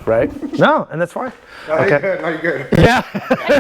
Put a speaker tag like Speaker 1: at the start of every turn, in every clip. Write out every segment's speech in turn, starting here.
Speaker 1: Right? No, and that's fine.
Speaker 2: No, okay. You're good. No, you're good.
Speaker 1: Yeah.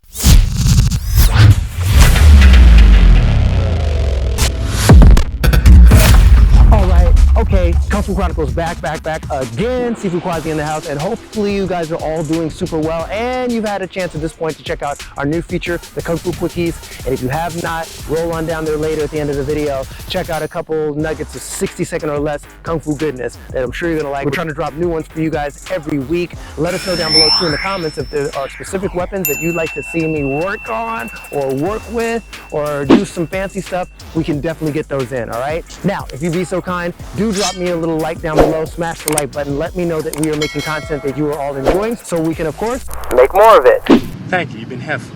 Speaker 1: Okay, Kung Fu Chronicles back again. Sifu Kwazi in the house, and hopefully you guys are all doing super well, and you've had a chance at this point to check out our new feature, the Kung Fu Quickies. And if you have not, roll on down there later at the end of the video. Check out a couple nuggets of 60-second or less Kung Fu goodness that I'm sure you're gonna like. We're trying to drop new ones for you guys every week. Let us know down below too in the comments if there are specific weapons that you'd like to see me work on or work with or do some fancy stuff. We can definitely get those in, all right? Now, if you'd be so kind, do drop me a little like down below, smash the like button, let me know that we are making content that you are all enjoying so we can, of course, make more of it.
Speaker 2: Thank you, you've been helpful.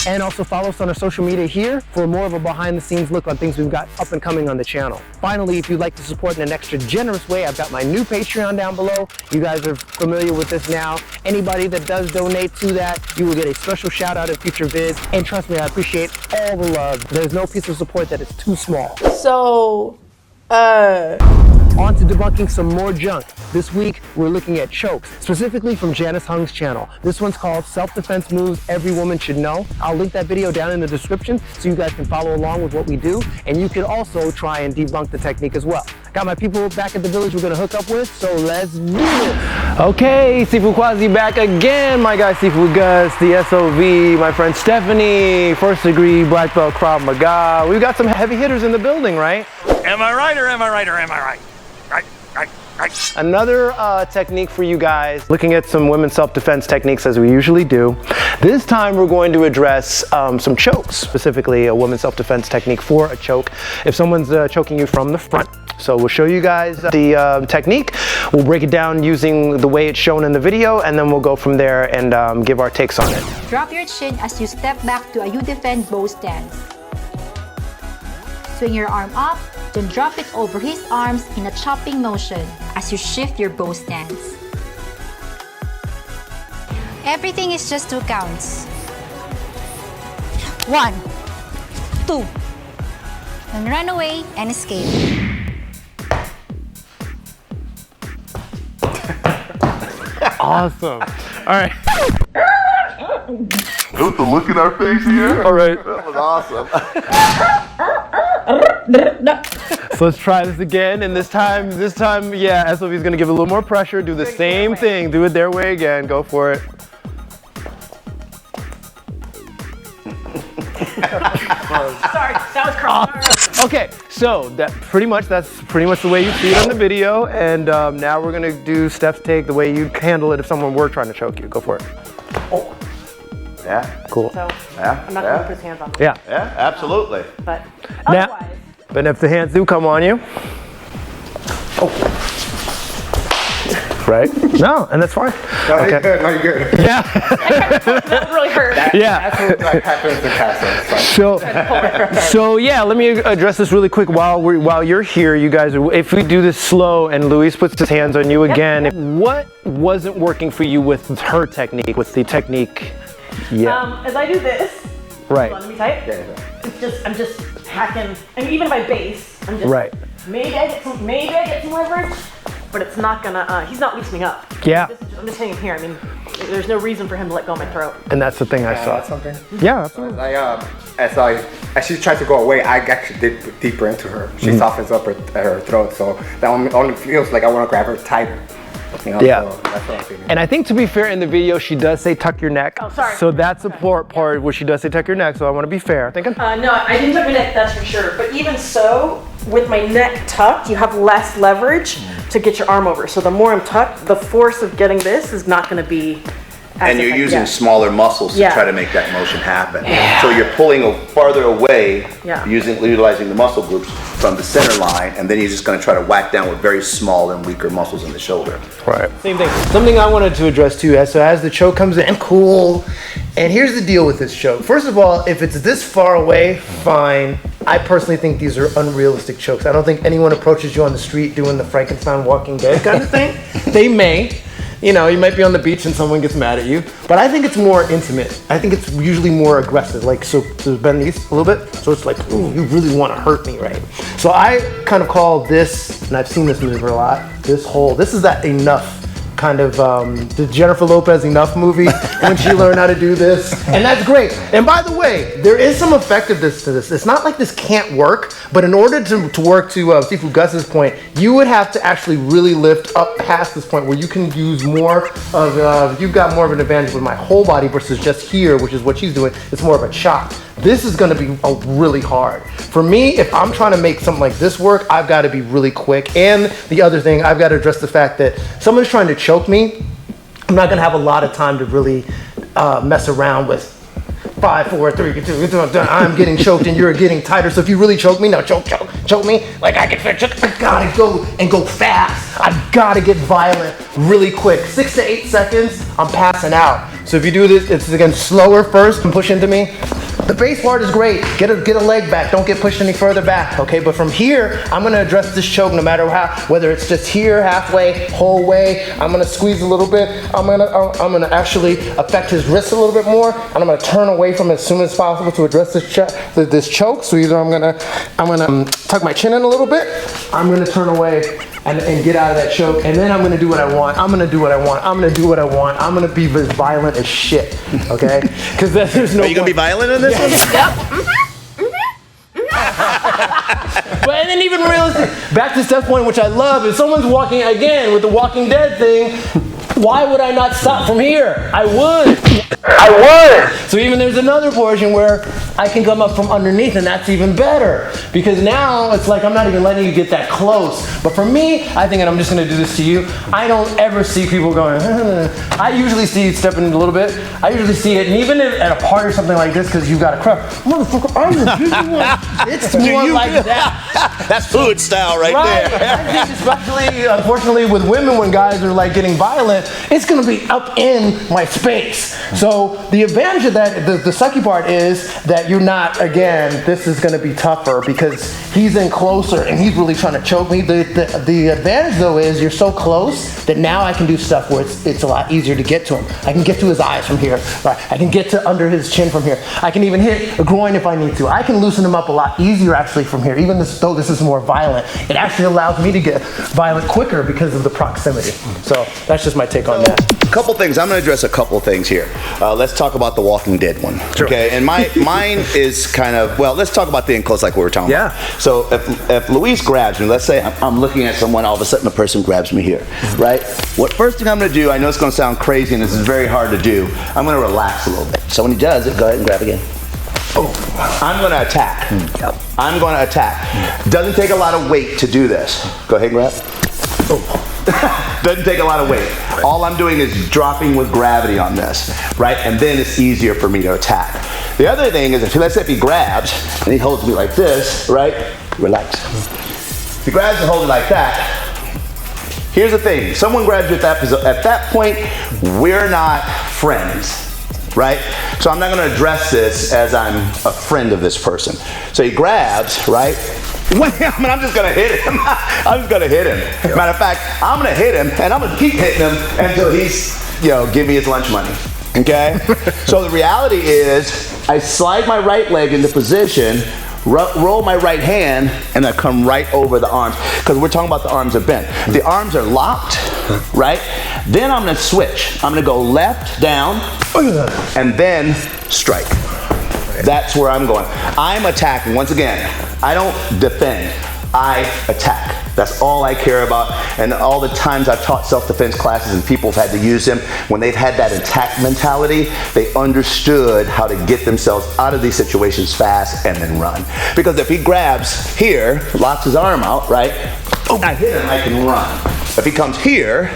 Speaker 1: And also follow us on our social media here for more of a behind the scenes look on things we've got up and coming on the channel. Finally, if you'd like to support in an extra generous way, I've got my new Patreon down below. You guys are familiar with this now. Anybody that does donate to that, you will get a special shout out in future vids. And trust me, I appreciate all the love. There's no piece of support that is too small.
Speaker 3: So,
Speaker 1: on to debunking some more junk. This week, we're looking at chokes, specifically from Janice Hung's channel. This one's called Self-Defense Moves Every Woman Should Know. I'll link that video down in the description so you guys can follow along with what we do, and you can also try and debunk the technique as well. Got my people back at the village we're gonna hook up with, so let's do it. Okay, Sifu Kwazi back again. My guy Sifu Gus, the SOV, my friend Stefanie, first degree black belt Krav Maga. We've got some heavy hitters in the building, right?
Speaker 2: Am I right or am I right or am I right? Right.
Speaker 1: Another technique for you guys, looking at some women's self-defense techniques as we usually do. This time we're going to address some chokes, specifically a women's self-defense technique for a choke. If someone's choking you from the front. So we'll show you guys the technique. We'll break it down using the way it's shown in the video, and then we'll go from there and give our takes on it.
Speaker 4: Drop your chin as you step back to a you defend bow stance. Swing your arm up, then drop it over his arms in a chopping motion as you shift your bow stance. Everything is just 2 counts. 1, 2, and run away and escape.
Speaker 1: Awesome. All right.
Speaker 5: With the look in our face here.
Speaker 1: All right.
Speaker 5: That was awesome.
Speaker 1: So let's try this again, and this time, yeah, SOV is gonna give it a little more pressure. Do the same thing. Do it their way again. Go for it.
Speaker 3: sorry, that was cross.
Speaker 1: Okay, so that's pretty much the way you see it on the video, and now we're gonna do Steph's take the way you'd handle it if someone were trying to choke you. Go for it.
Speaker 3: Oh.
Speaker 5: Yeah.
Speaker 1: Cool.
Speaker 3: So,
Speaker 5: Yeah.
Speaker 3: I'm not going to put his hands on me.
Speaker 1: Yeah.
Speaker 5: Yeah, absolutely.
Speaker 3: But
Speaker 1: Now,
Speaker 3: otherwise.
Speaker 1: but if the hands do come on you. Oh. Right? No, and that's fine.
Speaker 2: No,
Speaker 1: okay.
Speaker 2: you're good. No, you're good.
Speaker 1: Yeah.
Speaker 3: That really hurt.
Speaker 1: Yeah.
Speaker 2: That's what like, happens in casting.
Speaker 1: So yeah, let me address this really quick while you're here, you guys. If we do this slow and Luis puts his hands on you again, what wasn't working for you with her technique, with the technique? Yeah.
Speaker 3: As I do this,
Speaker 1: Right.
Speaker 3: let me tight. I'm just hacking, and even if I base, I'm just
Speaker 1: Right.
Speaker 3: Maybe I get some leverage, but it's not gonna. He's not loosening up.
Speaker 1: Yeah.
Speaker 3: I'm just hitting him here. I mean, there's no reason for him to let go of my throat.
Speaker 1: And that's the thing I saw.
Speaker 2: That's something.
Speaker 1: Yeah, absolutely.
Speaker 2: As she tries to go away, I actually dig deeper into her. She softens up her throat, so that only feels like I want to grab her tighter. You know,
Speaker 1: Yeah.
Speaker 2: so that's what I'm feeling.
Speaker 1: And I think, to be fair, in the video she does say tuck your neck.
Speaker 3: Oh, sorry.
Speaker 1: So that's the part where she does say tuck your neck. So I want to be fair. Thinking.
Speaker 3: No, I didn't tuck my neck, that's for sure. But even so, with my neck tucked, you have less leverage to get your arm over. So the more I'm tucked, the force of getting this is not going to be.
Speaker 5: And you're using smaller muscles to
Speaker 3: Yeah.
Speaker 5: try to make that motion happen. So you're pulling farther away,
Speaker 3: Yeah.
Speaker 5: utilizing the muscle groups from the center line, and then you're just going to try to whack down with very small and weaker muscles in the shoulder.
Speaker 1: Right. Same thing. Something I wanted to address too, so as the choke comes in, cool. And here's the deal with this choke. First of all, if it's this far away, fine. I personally think these are unrealistic chokes. I don't think anyone approaches you on the street doing the Frankenstein Walking Dead kind of thing. They may. you might be on the beach and someone gets mad at you. But I think it's more intimate. I think it's usually more aggressive. Like, so to bend these a little bit. So it's like, ooh, you really want to hurt me, right? So I kind of call this, and I've seen this maneuver a lot, this is that enough kind of the Jennifer Lopez Enough movie when she learned how to do this, and that's great. And by the way, there is some effectiveness to this. It's not like this can't work, but in order to work to Sifu Gus's point, you would have to actually really lift up past this point where you can use more of, you've got more of an advantage with my whole body versus just here, which is what she's doing. It's more of a chop. This is gonna be really hard. For me, if I'm trying to make something like this work, I've gotta be really quick. And the other thing, I've gotta address the fact that someone's trying to choke me, I'm not gonna have a lot of time to really mess around with 5, 4, 3, 2, I'm getting choked and you're getting tighter. So if you really choke me, now choke me. Like I gotta go fast. I've gotta get violent really quick. 6 to 8 seconds, I'm passing out. So if you do this, it's again slower first and push into me. The base part is great. Get a leg back. Don't get pushed any further back, okay? But from here, I'm gonna address this choke no matter how, whether it's just here, halfway, whole way. I'm gonna squeeze a little bit. I'm gonna actually affect his wrist a little bit more, and I'm gonna turn away from it as soon as possible to address this choke. So either I'm gonna tuck my chin in a little bit. I'm gonna turn away and get out of that choke, and then I'm gonna do what I want. I'm gonna be as violent as shit, okay? Because there's no.
Speaker 5: Are you gonna be violent in this one?
Speaker 1: Yep. But and then even realistic, back to Steph's point, which I love, if someone's walking again with the Walking Dead thing, why would I not stop from here? I would. So even there's another portion where I can come up from underneath, and that's even better. Because now it's like I'm not even letting you get that close. But for me, I think, and I'm just gonna do this to you, I don't ever see people going, I usually see you stepping a little bit. I usually see it, and even at a party or something like this, because you've got a crowd, motherfucker, I'm the big one. It's more like that.
Speaker 5: That's food style right there.
Speaker 1: I think especially, unfortunately, with women, when guys are like getting violent, it's gonna be up in my space. So the advantage of that, the sucky part is that you're not, again, this is gonna be tougher because he's in closer and he's really trying to choke me. The advantage though is you're so close that now I can do stuff where it's a lot easier to get to him. I can get to his eyes from here. Right? I can get to under his chin from here. I can even hit a groin if I need to. I can loosen him up a lot easier actually from here. Even though this is more violent, it actually allows me to get violent quicker because of the proximity. So that's just my take on that.
Speaker 5: A couple things. I'm going to address a couple things here. Let's talk about the Walking Dead one.
Speaker 1: Sure.
Speaker 5: Okay, and mine is kind of, well, let's talk about the in close like we were talking about. So if Luis grabs me, let's say I'm looking at someone, all of a sudden the person grabs me here, right? What first thing I'm going to do, I know it's going to sound crazy and this is very hard to do, I'm going to relax a little bit. So when he does it, go ahead and grab again. Oh, I'm going to attack. I'm going to attack. Doesn't take a lot of weight to do this. Go ahead and grab. Doesn't take a lot of weight. All I'm doing is dropping with gravity on this, right? And then it's easier for me to attack. The other thing is, let's say if he grabs and he holds me like this, right? Relax. If he grabs and holds it like that, here's the thing. Someone grabs you at that point, we're not friends. Right? So I'm not going to address this as I'm a friend of this person. So he grabs, right? I'm just going to hit him. I'm just going to hit him. Matter of fact, I'm going to hit him and I'm going to keep hitting him until he's, give me his lunch money. Okay? So the reality is I slide my right leg into position, roll my right hand, and I come right over the arms. Because we're talking about the arms are bent. The arms are locked, right? Then I'm going to switch. I'm going to go left, down, and then strike. That's where I'm going. I'm attacking. Once again, I don't defend. I attack. That's all I care about. And all the times I've taught self-defense classes and people have had to use them, when they've had that attack mentality, they understood how to get themselves out of these situations fast and then run. Because if he grabs here, locks his arm out, right? I hit him, I can run. If he comes here,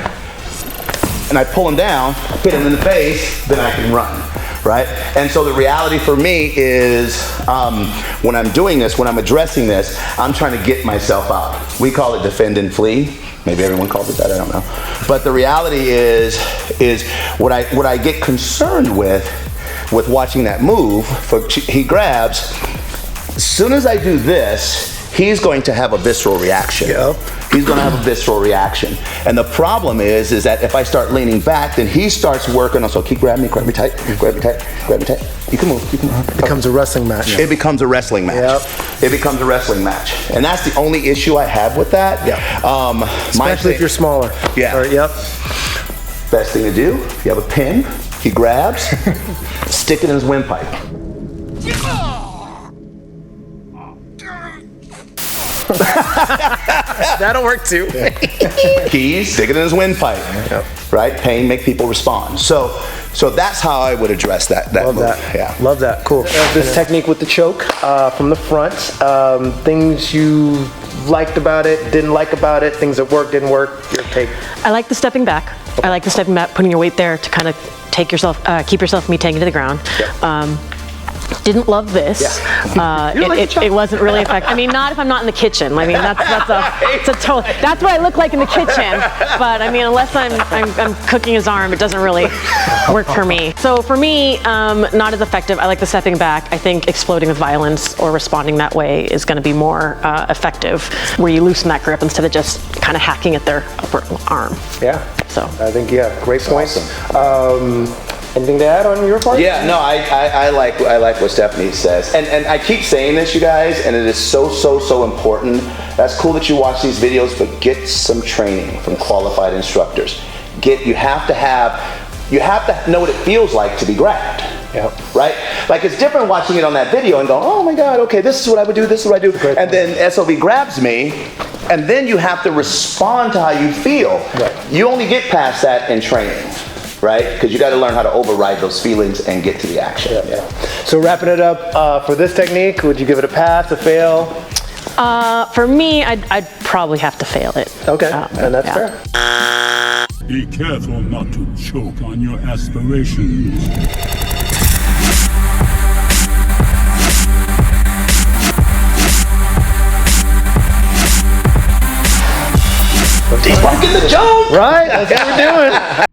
Speaker 5: and I pull him down, hit him in the face, then I can run. Right? And so the reality for me is when I'm doing this, when I'm addressing this, I'm trying to get myself out. We call it defend and flee. Maybe everyone calls it that, I don't know. But the reality is what I get concerned with watching that move, he grabs, as soon as I do this, he's going to have a visceral reaction.
Speaker 1: Yep.
Speaker 5: He's going to have a visceral reaction. And the problem is that if I start leaning back, then he starts working on, so keep grabbing me tight, grab me tight, grab me tight. You can move, you can move.
Speaker 1: It becomes a wrestling match.
Speaker 5: It becomes a wrestling match.
Speaker 1: Yep.
Speaker 5: It becomes a wrestling match. And that's the only issue I have with that.
Speaker 1: Yeah. Especially if you're smaller.
Speaker 5: Yeah.
Speaker 1: Yep.
Speaker 5: Best thing to do, if you have a pin, he grabs, stick it in his windpipe.
Speaker 1: That'll work too.
Speaker 5: Keys, stick it in his windpipe.
Speaker 1: Yep.
Speaker 5: Right? Pain, make people respond. So that's how I would address that
Speaker 1: Love
Speaker 5: move.
Speaker 1: that.
Speaker 5: Yeah.
Speaker 1: Love that. Cool. This technique with the choke from the front. Things you liked about it, didn't like about it, things that worked, didn't work. Your take.
Speaker 3: I like the stepping back. I like the stepping back, putting your weight there to kind of keep yourself from me taking to the ground.
Speaker 1: Yep.
Speaker 3: Didn't love this.
Speaker 1: Yeah.
Speaker 3: It wasn't really effective. I mean, not if I'm not in the kitchen. I mean, it's a total. That's what I look like in the kitchen. But I mean, unless I'm cooking his arm, it doesn't really work for me. So for me, not as effective. I like the stepping back. I think exploding with violence or responding that way is going to be more effective, where you loosen that grip instead of just kind of hacking at their upper arm.
Speaker 1: Yeah.
Speaker 3: So
Speaker 1: I think great points.
Speaker 5: Awesome.
Speaker 1: Anything to add on your part?
Speaker 5: Yeah, no, I like what Stefanie says. And I keep saying this, you guys, and it is so important. That's cool that you watch these videos, but get some training from qualified instructors. You have to know what it feels like to be grabbed.
Speaker 1: Yep.
Speaker 5: Right? Like, it's different watching it on that video and go, oh my God, okay, this is what I would do, this is what I do. And then SOB grabs me, and then you have to respond to how you feel.
Speaker 1: Right.
Speaker 5: You only get past that in training. Right? Because you got to learn how to override those feelings and get to the action.
Speaker 1: Yeah. So wrapping it up, for this technique, would you give it a pass, a fail?
Speaker 3: For me, I'd probably have to fail it.
Speaker 1: Okay, and that's fair.
Speaker 6: Be careful not to choke on your aspirations.
Speaker 5: Debunking the joke!
Speaker 1: Right, that's what we're doing.